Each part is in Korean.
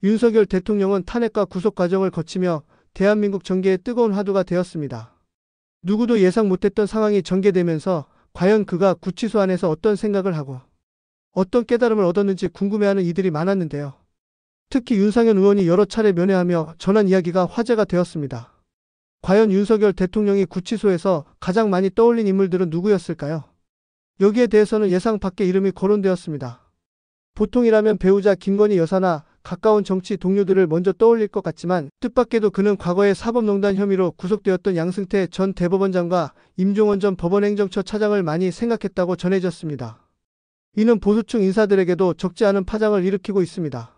윤석열 대통령은 탄핵과 구속 과정을 거치며 대한민국 정계의 뜨거운 화두가 되었습니다. 누구도 예상 못했던 상황이 전개되면서 과연 그가 구치소 안에서 어떤 생각을 하고 어떤 깨달음을 얻었는지 궁금해하는 이들이 많았는데요. 특히 윤상현 의원이 여러 차례 면회하며 전한 이야기가 화제가 되었습니다. 과연 윤석열 대통령이 구치소에서 가장 많이 떠올린 인물들은 누구였을까요? 여기에 대해서는 예상 밖의 이름이 거론되었습니다. 보통이라면 배우자 김건희 여사나 가까운 정치 동료들을 먼저 떠올릴 것 같지만 뜻밖에도 그는 과거에 사법농단 혐의로 구속되었던 양승태 전 대법원장과 임종원 전 법원행정처 차장을 많이 생각했다고 전해졌습니다. 이는 보수층 인사들에게도 적지 않은 파장을 일으키고 있습니다.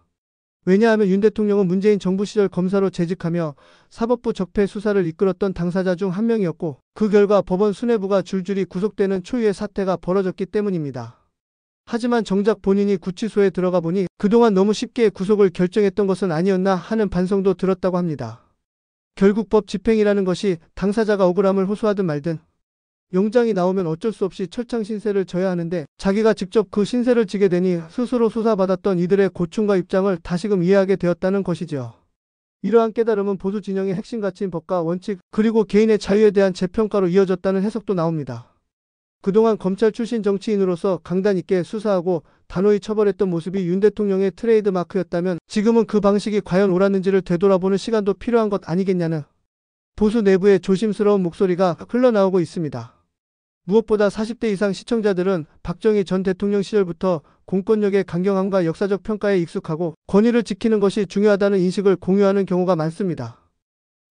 왜냐하면 윤 대통령은 문재인 정부 시절 검사로 재직하며 사법부 적폐 수사를 이끌었던 당사자 중 한 명이었고 그 결과 법원 수뇌부가 줄줄이 구속되는 초유의 사태가 벌어졌기 때문입니다. 하지만 정작 본인이 구치소에 들어가 보니 그동안 너무 쉽게 구속을 결정했던 것은 아니었나 하는 반성도 들었다고 합니다. 결국 법 집행이라는 것이 당사자가 억울함을 호소하든 말든 영장이 나오면 어쩔 수 없이 철창 신세를 져야 하는데 자기가 직접 그 신세를 지게 되니 스스로 수사받았던 이들의 고충과 입장을 다시금 이해하게 되었다는 것이지요. 이러한 깨달음은 보수 진영의 핵심 가치인 법과 원칙 그리고 개인의 자유에 대한 재평가로 이어졌다는 해석도 나옵니다. 그동안 검찰 출신 정치인으로서 강단 있게 수사하고 단호히 처벌했던 모습이 윤 대통령의 트레이드 마크였다면 지금은 그 방식이 과연 옳았는지를 되돌아보는 시간도 필요한 것 아니겠냐는 보수 내부의 조심스러운 목소리가 흘러나오고 있습니다. 무엇보다 40대 이상 시청자들은 박정희 전 대통령 시절부터 공권력의 강경함과 역사적 평가에 익숙하고 권위를 지키는 것이 중요하다는 인식을 공유하는 경우가 많습니다.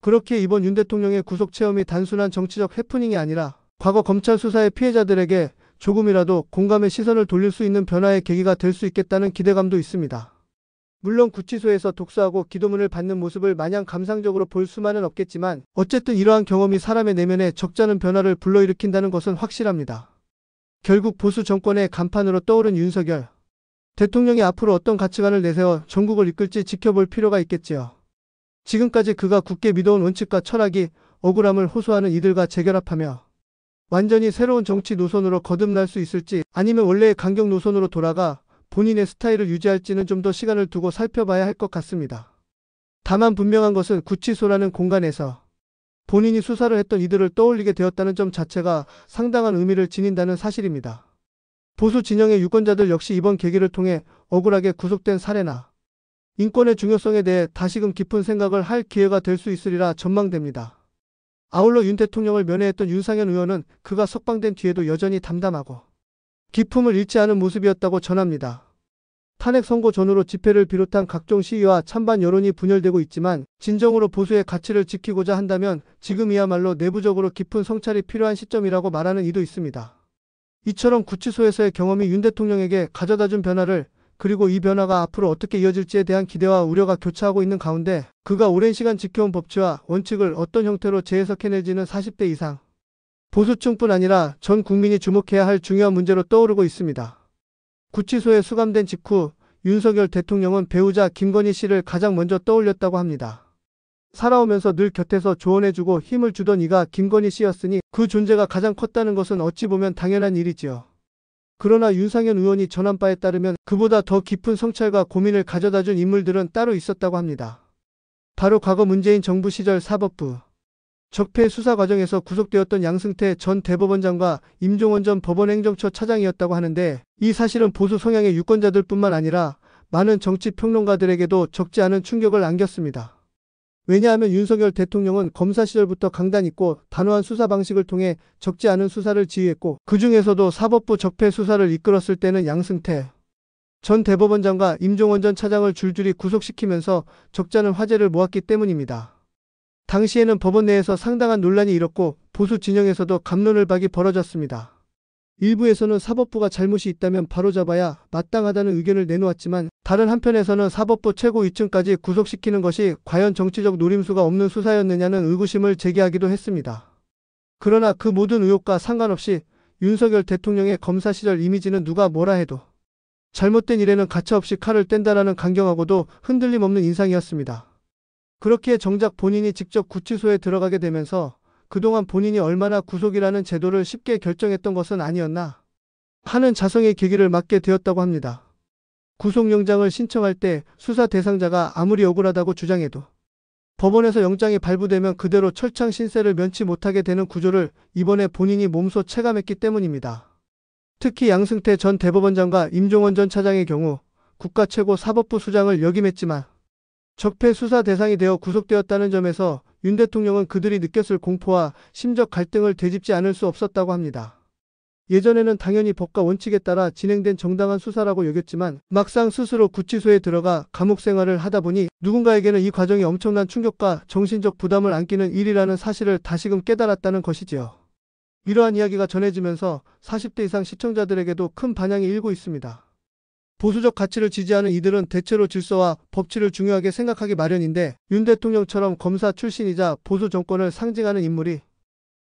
그렇기에 이번 윤 대통령의 구속 체험이 단순한 정치적 해프닝이 아니라 과거 검찰 수사의 피해자들에게 조금이라도 공감의 시선을 돌릴 수 있는 변화의 계기가 될 수 있겠다는 기대감도 있습니다. 물론 구치소에서 독서하고 기도문을 받는 모습을 마냥 감상적으로 볼 수만은 없겠지만 어쨌든 이러한 경험이 사람의 내면에 적잖은 변화를 불러일으킨다는 것은 확실합니다. 결국 보수 정권의 간판으로 떠오른 윤석열 대통령이 앞으로 어떤 가치관을 내세워 전국을 이끌지 지켜볼 필요가 있겠지요. 지금까지 그가 굳게 믿어온 원칙과 철학이 억울함을 호소하는 이들과 재결합하며 완전히 새로운 정치 노선으로 거듭날 수 있을지 아니면 원래의 강경 노선으로 돌아가 본인의 스타일을 유지할지는 좀 더 시간을 두고 살펴봐야 할 것 같습니다. 다만 분명한 것은 구치소라는 공간에서 본인이 수사를 했던 이들을 떠올리게 되었다는 점 자체가 상당한 의미를 지닌다는 사실입니다. 보수 진영의 유권자들 역시 이번 계기를 통해 억울하게 구속된 사례나 인권의 중요성에 대해 다시금 깊은 생각을 할 기회가 될 수 있으리라 전망됩니다. 아울러 윤 대통령을 면회했던 윤상현 의원은 그가 석방된 뒤에도 여전히 담담하고 기품을 잃지 않은 모습이었다고 전합니다. 탄핵 선고 전후로 집회를 비롯한 각종 시위와 찬반 여론이 분열되고 있지만 진정으로 보수의 가치를 지키고자 한다면 지금이야말로 내부적으로 깊은 성찰이 필요한 시점이라고 말하는 이도 있습니다. 이처럼 구치소에서의 경험이 윤 대통령에게 가져다준 변화를 그리고 이 변화가 앞으로 어떻게 이어질지에 대한 기대와 우려가 교차하고 있는 가운데 그가 오랜 시간 지켜온 법치와 원칙을 어떤 형태로 재해석해낼지는 40대 이상 보수층뿐 아니라 전 국민이 주목해야 할 중요한 문제로 떠오르고 있습니다. 구치소에 수감된 직후 윤석열 대통령은 배우자 김건희 씨를 가장 먼저 떠올렸다고 합니다. 살아오면서 늘 곁에서 조언해주고 힘을 주던 이가 김건희 씨였으니 그 존재가 가장 컸다는 것은 어찌 보면 당연한 일이지요. 그러나 윤상현 의원이 전한 바에 따르면 그보다 더 깊은 성찰과 고민을 가져다준 인물들은 따로 있었다고 합니다. 바로 과거 문재인 정부 시절 사법부 적폐 수사 과정에서 구속되었던 양승태 전 대법원장과 임종원 전 법원행정처 차장이었다고 하는데 이 사실은 보수 성향의 유권자들뿐만 아니라 많은 정치 평론가들에게도 적지 않은 충격을 안겼습니다. 왜냐하면 윤석열 대통령은 검사 시절부터 강단 있고 단호한 수사 방식을 통해 적지 않은 수사를 지휘했고 그 중에서도 사법부 적폐 수사를 이끌었을 때는 양승태 전 대법원장과 임종원 전 차장을 줄줄이 구속시키면서 적지 않은 화제를 모았기 때문입니다. 당시에는 법원 내에서 상당한 논란이 일었고 보수 진영에서도 갑론을박이 벌어졌습니다. 일부에서는 사법부가 잘못이 있다면 바로잡아야 마땅하다는 의견을 내놓았지만 다른 한편에서는 사법부 최고 위층까지 구속시키는 것이 과연 정치적 노림수가 없는 수사였느냐는 의구심을 제기하기도 했습니다. 그러나 그 모든 의혹과 상관없이 윤석열 대통령의 검사 시절 이미지는 누가 뭐라 해도 잘못된 일에는 가차없이 칼을 뗀다라는 강경하고도 흔들림 없는 인상이었습니다. 그렇기에 정작 본인이 직접 구치소에 들어가게 되면서 그동안 본인이 얼마나 구속이라는 제도를 쉽게 결정했던 것은 아니었나 하는 자성의 계기를 맞게 되었다고 합니다. 구속영장을 신청할 때 수사 대상자가 아무리 억울하다고 주장해도 법원에서 영장이 발부되면 그대로 철창 신세를 면치 못하게 되는 구조를 이번에 본인이 몸소 체감했기 때문입니다. 특히 양승태 전 대법원장과 임종원 전 차장의 경우 국가 최고 사법부 수장을 역임했지만 적폐 수사 대상이 되어 구속되었다는 점에서 윤 대통령은 그들이 느꼈을 공포와 심적 갈등을 되짚지 않을 수 없었다고 합니다. 예전에는 당연히 법과 원칙에 따라 진행된 정당한 수사라고 여겼지만 막상 스스로 구치소에 들어가 감옥 생활을 하다 보니 누군가에게는 이 과정이 엄청난 충격과 정신적 부담을 안기는 일이라는 사실을 다시금 깨달았다는 것이지요. 이러한 이야기가 전해지면서 40대 이상 시청자들에게도 큰 반향이 일고 있습니다. 보수적 가치를 지지하는 이들은 대체로 질서와 법치를 중요하게 생각하기 마련인데 윤 대통령처럼 검사 출신이자 보수 정권을 상징하는 인물이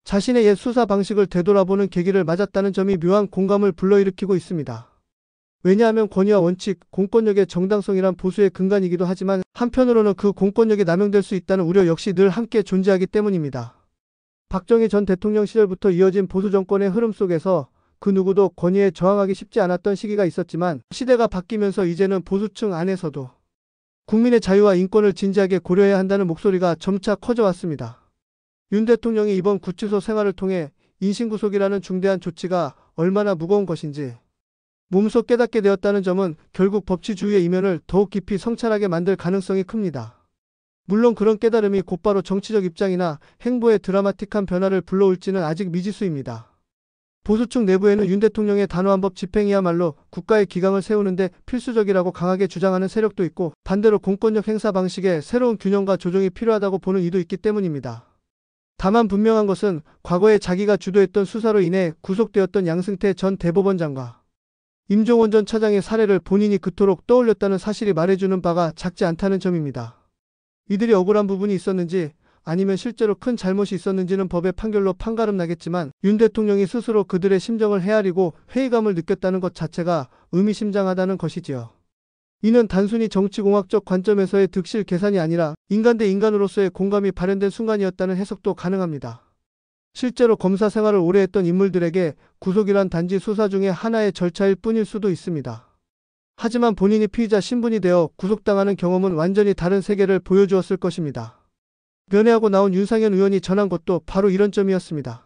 자신의 옛 수사 방식을 되돌아보는 계기를 맞았다는 점이 묘한 공감을 불러일으키고 있습니다. 왜냐하면 권위와 원칙, 공권력의 정당성이란 보수의 근간이기도 하지만 한편으로는 그 공권력이 남용될 수 있다는 우려 역시 늘 함께 존재하기 때문입니다. 박정희 전 대통령 시절부터 이어진 보수 정권의 흐름 속에서 그 누구도 권위에 저항하기 쉽지 않았던 시기가 있었지만 시대가 바뀌면서 이제는 보수층 안에서도 국민의 자유와 인권을 진지하게 고려해야 한다는 목소리가 점차 커져왔습니다. 윤 대통령이 이번 구치소 생활을 통해 인신구속이라는 중대한 조치가 얼마나 무거운 것인지 몸소 깨닫게 되었다는 점은 결국 법치주의의 이면을 더욱 깊이 성찰하게 만들 가능성이 큽니다. 물론 그런 깨달음이 곧바로 정치적 입장이나 행보에 드라마틱한 변화를 불러올지는 아직 미지수입니다. 보수층 내부에는 윤 대통령의 단호한 법 집행이야말로 국가의 기강을 세우는데 필수적이라고 강하게 주장하는 세력도 있고 반대로 공권력 행사 방식에 새로운 균형과 조정이 필요하다고 보는 이도 있기 때문입니다. 다만 분명한 것은 과거에 자기가 주도했던 수사로 인해 구속되었던 양승태 전 대법원장과 임종원 전 차장의 사례를 본인이 그토록 떠올렸다는 사실이 말해주는 바가 작지 않다는 점입니다. 이들이 억울한 부분이 있었는지 아니면 실제로 큰 잘못이 있었는지는 법의 판결로 판가름 나겠지만 윤 대통령이 스스로 그들의 심정을 헤아리고 회의감을 느꼈다는 것 자체가 의미심장하다는 것이지요. 이는 단순히 정치공학적 관점에서의 득실 계산이 아니라 인간 대 인간으로서의 공감이 발현된 순간이었다는 해석도 가능합니다. 실제로 검사 생활을 오래 했던 인물들에게 구속이란 단지 수사 중에 하나의 절차일 뿐일 수도 있습니다. 하지만 본인이 피의자 신분이 되어 구속당하는 경험은 완전히 다른 세계를 보여주었을 것입니다. 면회하고 나온 윤상현 의원이 전한 것도 바로 이런 점이었습니다.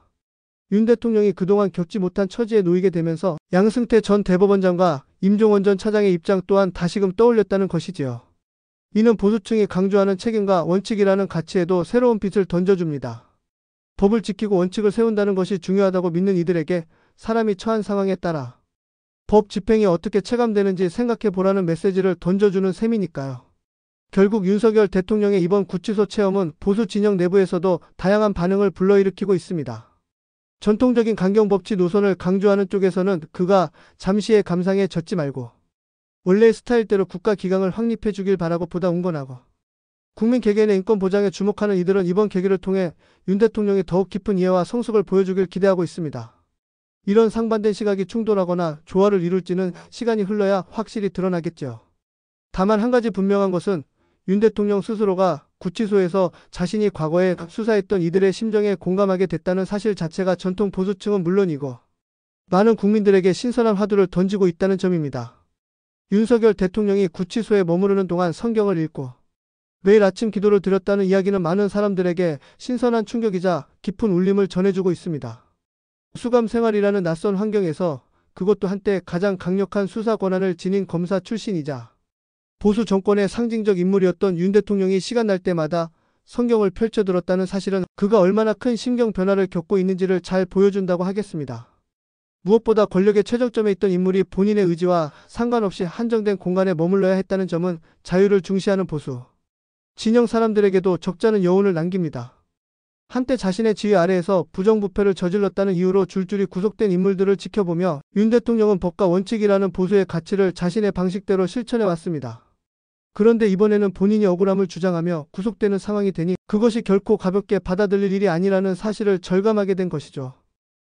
윤 대통령이 그동안 겪지 못한 처지에 놓이게 되면서 양승태 전 대법원장과 임종원 전 차장의 입장 또한 다시금 떠올렸다는 것이지요. 이는 보수층이 강조하는 책임과 원칙이라는 가치에도 새로운 빛을 던져줍니다. 법을 지키고 원칙을 세운다는 것이 중요하다고 믿는 이들에게 사람이 처한 상황에 따라 법 집행이 어떻게 체감되는지 생각해 보라는 메시지를 던져주는 셈이니까요. 결국 윤석열 대통령의 이번 구치소 체험은 보수 진영 내부에서도 다양한 반응을 불러일으키고 있습니다. 전통적인 강경법치 노선을 강조하는 쪽에서는 그가 잠시의 감상에 젖지 말고 원래의 스타일대로 국가 기강을 확립해 주길 바라고 보다 운건하고 국민 개개인의 인권 보장에 주목하는 이들은 이번 계기를 통해 윤 대통령이 더욱 깊은 이해와 성숙을 보여주길 기대하고 있습니다. 이런 상반된 시각이 충돌하거나 조화를 이룰지는 시간이 흘러야 확실히 드러나겠죠. 다만 한 가지 분명한 것은 윤 대통령 스스로가 구치소에서 자신이 과거에 수사했던 이들의 심정에 공감하게 됐다는 사실 자체가 전통 보수층은 물론이고 많은 국민들에게 신선한 화두를 던지고 있다는 점입니다. 윤석열 대통령이 구치소에 머무르는 동안 성경을 읽고 매일 아침 기도를 드렸다는 이야기는 많은 사람들에게 신선한 충격이자 깊은 울림을 전해주고 있습니다. 수감 생활이라는 낯선 환경에서 그것도 한때 가장 강력한 수사 권한을 지닌 검사 출신이자 보수 정권의 상징적 인물이었던 윤 대통령이 시간 날 때마다 성경을 펼쳐들었다는 사실은 그가 얼마나 큰 심경 변화를 겪고 있는지를 잘 보여준다고 하겠습니다. 무엇보다 권력의 최정점에 있던 인물이 본인의 의지와 상관없이 한정된 공간에 머물러야 했다는 점은 자유를 중시하는 보수 진영 사람들에게도 적잖은 여운을 남깁니다. 한때 자신의 지휘 아래에서 부정부패를 저질렀다는 이유로 줄줄이 구속된 인물들을 지켜보며 윤 대통령은 법과 원칙이라는 보수의 가치를 자신의 방식대로 실천해왔습니다. 그런데 이번에는 본인이 억울함을 주장하며 구속되는 상황이 되니 그것이 결코 가볍게 받아들일 일이 아니라는 사실을 절감하게 된 것이죠.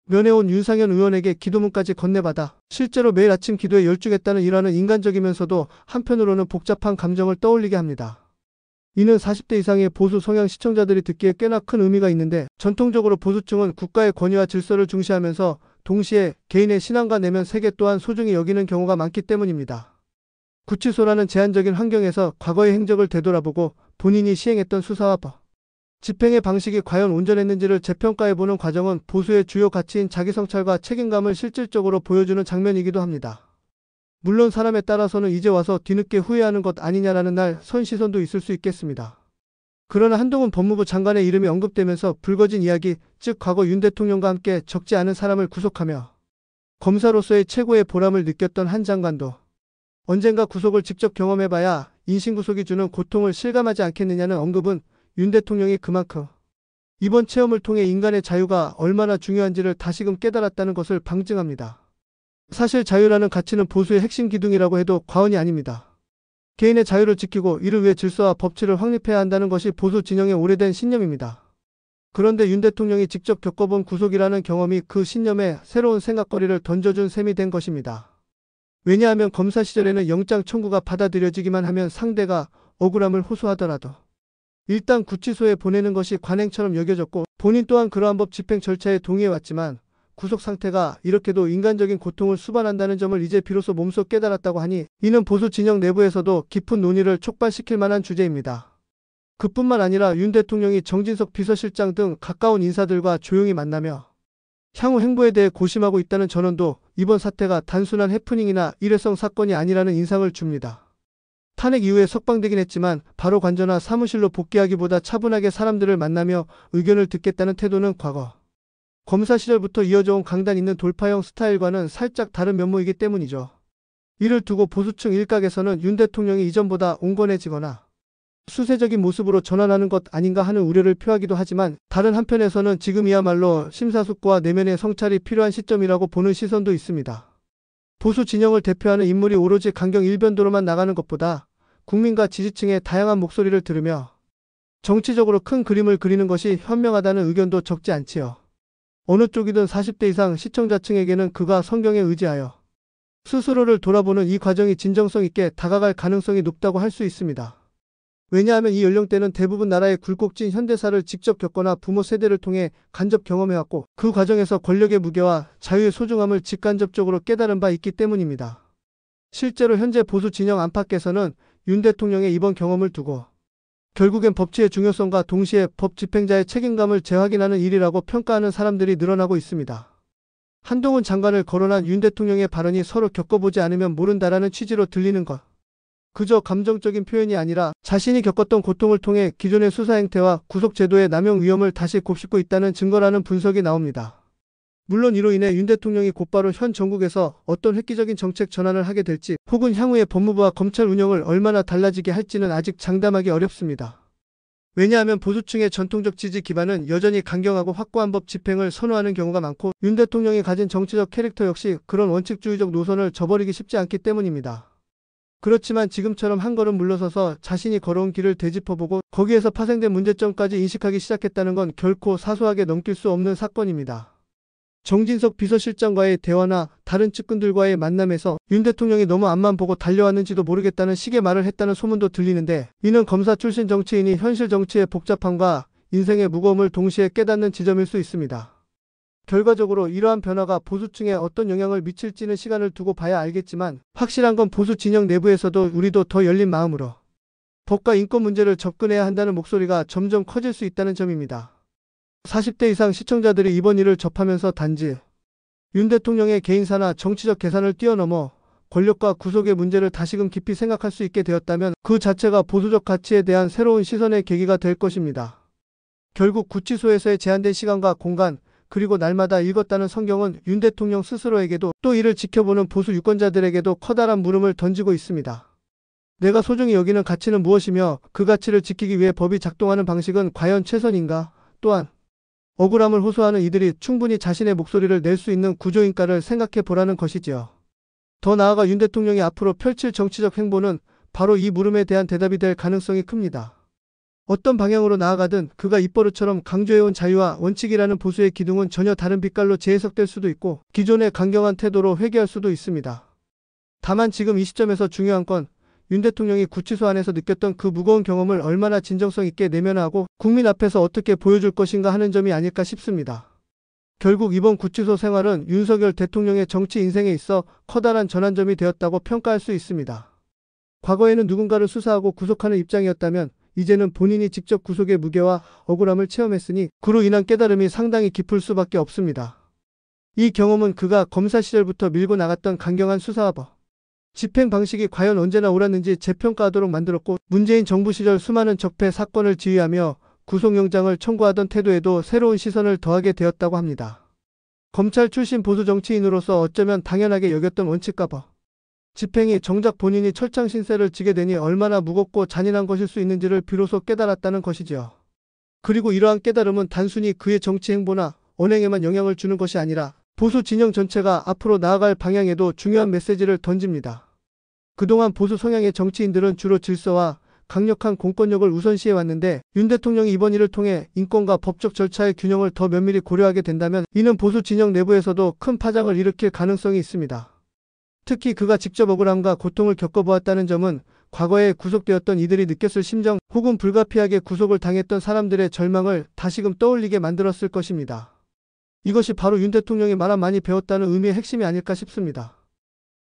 면회온 윤상현 의원에게 기도문까지 건네받아 실제로 매일 아침 기도에 열중했다는 일화는 인간적이면서도 한편으로는 복잡한 감정을 떠올리게 합니다. 이는 40대 이상의 보수 성향 시청자들이 듣기에 꽤나 큰 의미가 있는데 전통적으로 보수층은 국가의 권위와 질서를 중시하면서 동시에 개인의 신앙과 내면 세계 또한 소중히 여기는 경우가 많기 때문입니다. 구치소라는 제한적인 환경에서 과거의 행적을 되돌아보고 본인이 시행했던 수사와 집행의 방식이 과연 온전했는지를 재평가해보는 과정은 보수의 주요 가치인 자기성찰과 책임감을 실질적으로 보여주는 장면이기도 합니다. 물론 사람에 따라서는 이제 와서 뒤늦게 후회하는 것 아니냐라는 날 선 시선도 있을 수 있겠습니다. 그러나 한동훈 법무부 장관의 이름이 언급되면서 불거진 이야기, 즉 과거 윤 대통령과 함께 적지 않은 사람을 구속하며 검사로서의 최고의 보람을 느꼈던 한 장관도 언젠가 구속을 직접 경험해봐야 인신구속이 주는 고통을 실감하지 않겠느냐는 언급은 윤 대통령이 그만큼 이번 체험을 통해 인간의 자유가 얼마나 중요한지를 다시금 깨달았다는 것을 방증합니다. 사실 자유라는 가치는 보수의 핵심 기둥이라고 해도 과언이 아닙니다. 개인의 자유를 지키고 이를 위해 질서와 법치를 확립해야 한다는 것이 보수 진영의 오래된 신념입니다. 그런데 윤 대통령이 직접 겪어본 구속이라는 경험이 그 신념에 새로운 생각거리를 던져준 셈이 된 것입니다. 왜냐하면 검사 시절에는 영장 청구가 받아들여지기만 하면 상대가 억울함을 호소하더라도 일단 구치소에 보내는 것이 관행처럼 여겨졌고 본인 또한 그러한 법 집행 절차에 동의해왔지만 구속 상태가 이렇게도 인간적인 고통을 수반한다는 점을 이제 비로소 몸소 깨달았다고 하니 이는 보수 진영 내부에서도 깊은 논의를 촉발시킬 만한 주제입니다. 그뿐만 아니라 윤 대통령이 정진석 비서실장 등 가까운 인사들과 조용히 만나며 향후 행보에 대해 고심하고 있다는 전언도 이번 사태가 단순한 해프닝이나 일회성 사건이 아니라는 인상을 줍니다. 탄핵 이후에 석방되긴 했지만 바로 관저나 사무실로 복귀하기보다 차분하게 사람들을 만나며 의견을 듣겠다는 태도는 과거 검사 시절부터 이어져온 강단 있는 돌파형 스타일과는 살짝 다른 면모이기 때문이죠. 이를 두고 보수층 일각에서는 윤 대통령이 이전보다 온건해지거나 수세적인 모습으로 전환하는 것 아닌가 하는 우려를 표하기도 하지만 다른 한편에서는 지금이야말로 심사숙고와 내면의 성찰이 필요한 시점이라고 보는 시선도 있습니다. 보수 진영을 대표하는 인물이 오로지 강경 일변도로만 나가는 것보다 국민과 지지층의 다양한 목소리를 들으며 정치적으로 큰 그림을 그리는 것이 현명하다는 의견도 적지 않지요. 어느 쪽이든 40대 이상 시청자층에게는 그가 성경에 의지하여 스스로를 돌아보는 이 과정이 진정성 있게 다가갈 가능성이 높다고 할 수 있습니다. 왜냐하면 이 연령대는 대부분 나라의 굴곡진 현대사를 직접 겪거나 부모 세대를 통해 간접 경험해왔고 그 과정에서 권력의 무게와 자유의 소중함을 직간접적으로 깨달은 바 있기 때문입니다. 실제로 현재 보수 진영 안팎에서는 윤 대통령의 이번 경험을 두고 결국엔 법치의 중요성과 동시에 법 집행자의 책임감을 재확인하는 일이라고 평가하는 사람들이 늘어나고 있습니다. 한동훈 장관을 거론한 윤 대통령의 발언이 서로 겪어보지 않으면 모른다라는 취지로 들리는 것. 그저 감정적인 표현이 아니라 자신이 겪었던 고통을 통해 기존의 수사 행태와 구속제도의 남용 위험을 다시 곱씹고 있다는 증거라는 분석이 나옵니다. 물론 이로 인해 윤 대통령이 곧바로 현 정국에서 어떤 획기적인 정책 전환을 하게 될지 혹은 향후의 법무부와 검찰 운영을 얼마나 달라지게 할지는 아직 장담하기 어렵습니다. 왜냐하면 보수층의 전통적 지지 기반은 여전히 강경하고 확고한 법 집행을 선호하는 경우가 많고 윤 대통령이 가진 정치적 캐릭터 역시 그런 원칙주의적 노선을 저버리기 쉽지 않기 때문입니다. 그렇지만 지금처럼 한 걸음 물러서서 자신이 걸어온 길을 되짚어보고 거기에서 파생된 문제점까지 인식하기 시작했다는 건 결코 사소하게 넘길 수 없는 사건입니다. 정진석 비서실장과의 대화나 다른 측근들과의 만남에서 윤 대통령이 너무 앞만 보고 달려왔는지도 모르겠다는 식의 말을 했다는 소문도 들리는데 이는 검사 출신 정치인이 현실 정치의 복잡함과 인생의 무거움을 동시에 깨닫는 지점일 수 있습니다. 결과적으로 이러한 변화가 보수층에 어떤 영향을 미칠지는 시간을 두고 봐야 알겠지만 확실한 건 보수 진영 내부에서도 우리도 더 열린 마음으로 법과 인권 문제를 접근해야 한다는 목소리가 점점 커질 수 있다는 점입니다. 40대 이상 시청자들이 이번 일을 접하면서 단지 윤 대통령의 개인사나 정치적 계산을 뛰어넘어 권력과 구속의 문제를 다시금 깊이 생각할 수 있게 되었다면 그 자체가 보수적 가치에 대한 새로운 시선의 계기가 될 것입니다. 결국 구치소에서의 제한된 시간과 공간 그리고 날마다 읽었다는 성경은 윤 대통령 스스로에게도 또 이를 지켜보는 보수 유권자들에게도 커다란 물음을 던지고 있습니다. 내가 소중히 여기는 가치는 무엇이며 그 가치를 지키기 위해 법이 작동하는 방식은 과연 최선인가? 또한 억울함을 호소하는 이들이 충분히 자신의 목소리를 낼 수 있는 구조인가를 생각해 보라는 것이지요. 더 나아가 윤 대통령이 앞으로 펼칠 정치적 행보는 바로 이 물음에 대한 대답이 될 가능성이 큽니다. 어떤 방향으로 나아가든 그가 입버릇처럼 강조해온 자유와 원칙이라는 보수의 기둥은 전혀 다른 빛깔로 재해석될 수도 있고 기존의 강경한 태도로 회귀할 수도 있습니다. 다만 지금 이 시점에서 중요한 건 윤 대통령이 구치소 안에서 느꼈던 그 무거운 경험을 얼마나 진정성 있게 내면하고 국민 앞에서 어떻게 보여줄 것인가 하는 점이 아닐까 싶습니다. 결국 이번 구치소 생활은 윤석열 대통령의 정치 인생에 있어 커다란 전환점이 되었다고 평가할 수 있습니다. 과거에는 누군가를 수사하고 구속하는 입장이었다면 이제는 본인이 직접 구속의 무게와 억울함을 체험했으니 그로 인한 깨달음이 상당히 깊을 수밖에 없습니다. 이 경험은 그가 검사 시절부터 밀고 나갔던 강경한 수사와 집행 방식이 과연 언제나 옳았는지 재평가하도록 만들었고, 문재인 정부 시절 수많은 적폐 사건을 지휘하며 구속영장을 청구하던 태도에도 새로운 시선을 더하게 되었다고 합니다. 검찰 출신 보수 정치인으로서 어쩌면 당연하게 여겼던 원칙과 집행이 정작 본인이 철창 신세를 지게 되니 얼마나 무겁고 잔인한 것일 수 있는지를 비로소 깨달았다는 것이지요. 그리고 이러한 깨달음은 단순히 그의 정치 행보나 언행에만 영향을 주는 것이 아니라 보수 진영 전체가 앞으로 나아갈 방향에도 중요한 메시지를 던집니다. 그동안 보수 성향의 정치인들은 주로 질서와 강력한 공권력을 우선시해왔는데, 윤 대통령이 이번 일을 통해 인권과 법적 절차의 균형을 더 면밀히 고려하게 된다면 이는 보수 진영 내부에서도 큰 파장을 일으킬 가능성이 있습니다. 특히 그가 직접 억울함과 고통을 겪어보았다는 점은 과거에 구속되었던 이들이 느꼈을 심정 혹은 불가피하게 구속을 당했던 사람들의 절망을 다시금 떠올리게 만들었을 것입니다. 이것이 바로 윤 대통령이 말한 많이 배웠다는 의미의 핵심이 아닐까 싶습니다.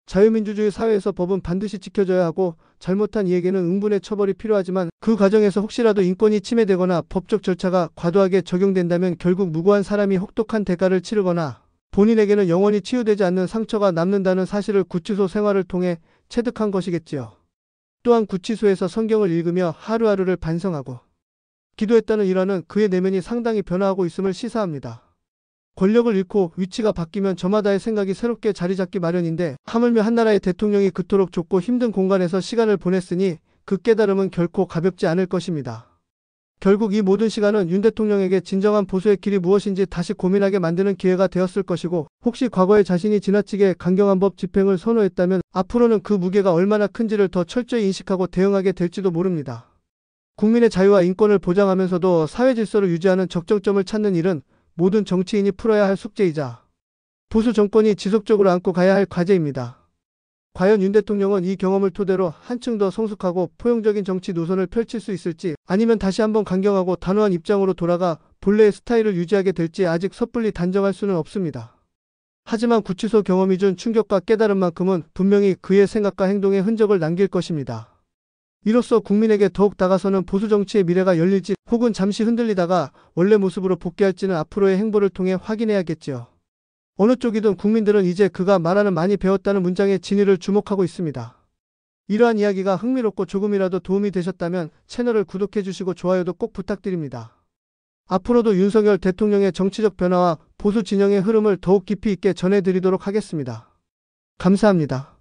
자유민주주의 사회에서 법은 반드시 지켜져야 하고 잘못한 이에게는 응분의 처벌이 필요하지만 그 과정에서 혹시라도 인권이 침해되거나 법적 절차가 과도하게 적용된다면 결국 무고한 사람이 혹독한 대가를 치르거나 본인에게는 영원히 치유되지 않는 상처가 남는다는 사실을 구치소 생활을 통해 체득한 것이겠지요. 또한 구치소에서 성경을 읽으며 하루하루를 반성하고 기도했다는 일화는 그의 내면이 상당히 변화하고 있음을 시사합니다. 권력을 잃고 위치가 바뀌면 저마다의 생각이 새롭게 자리 잡기 마련인데, 하물며 한나라의 대통령이 그토록 좁고 힘든 공간에서 시간을 보냈으니 그 깨달음은 결코 가볍지 않을 것입니다. 결국 이 모든 시간은 윤 대통령에게 진정한 보수의 길이 무엇인지 다시 고민하게 만드는 기회가 되었을 것이고, 혹시 과거에 자신이 지나치게 강경한 법 집행을 선호했다면 앞으로는 그 무게가 얼마나 큰지를 더 철저히 인식하고 대응하게 될지도 모릅니다. 국민의 자유와 인권을 보장하면서도 사회 질서를 유지하는 적정점을 찾는 일은 모든 정치인이 풀어야 할 숙제이자 보수 정권이 지속적으로 안고 가야 할 과제입니다. 과연 윤 대통령은 이 경험을 토대로 한층 더 성숙하고 포용적인 정치 노선을 펼칠 수 있을지, 아니면 다시 한번 강경하고 단호한 입장으로 돌아가 본래의 스타일을 유지하게 될지 아직 섣불리 단정할 수는 없습니다. 하지만 구치소 경험이 준 충격과 깨달음만큼은 분명히 그의 생각과 행동에 흔적을 남길 것입니다. 이로써 국민에게 더욱 다가서는 보수 정치의 미래가 열릴지 혹은 잠시 흔들리다가 원래 모습으로 복귀할지는 앞으로의 행보를 통해 확인해야겠지요. 어느 쪽이든 국민들은 이제 그가 말하는 많이 배웠다는 문장의 진위를 주목하고 있습니다. 이러한 이야기가 흥미롭고 조금이라도 도움이 되셨다면 채널을 구독해 주시고 좋아요도 꼭 부탁드립니다. 앞으로도 윤석열 대통령의 정치적 변화와 보수 진영의 흐름을 더욱 깊이 있게 전해드리도록 하겠습니다. 감사합니다.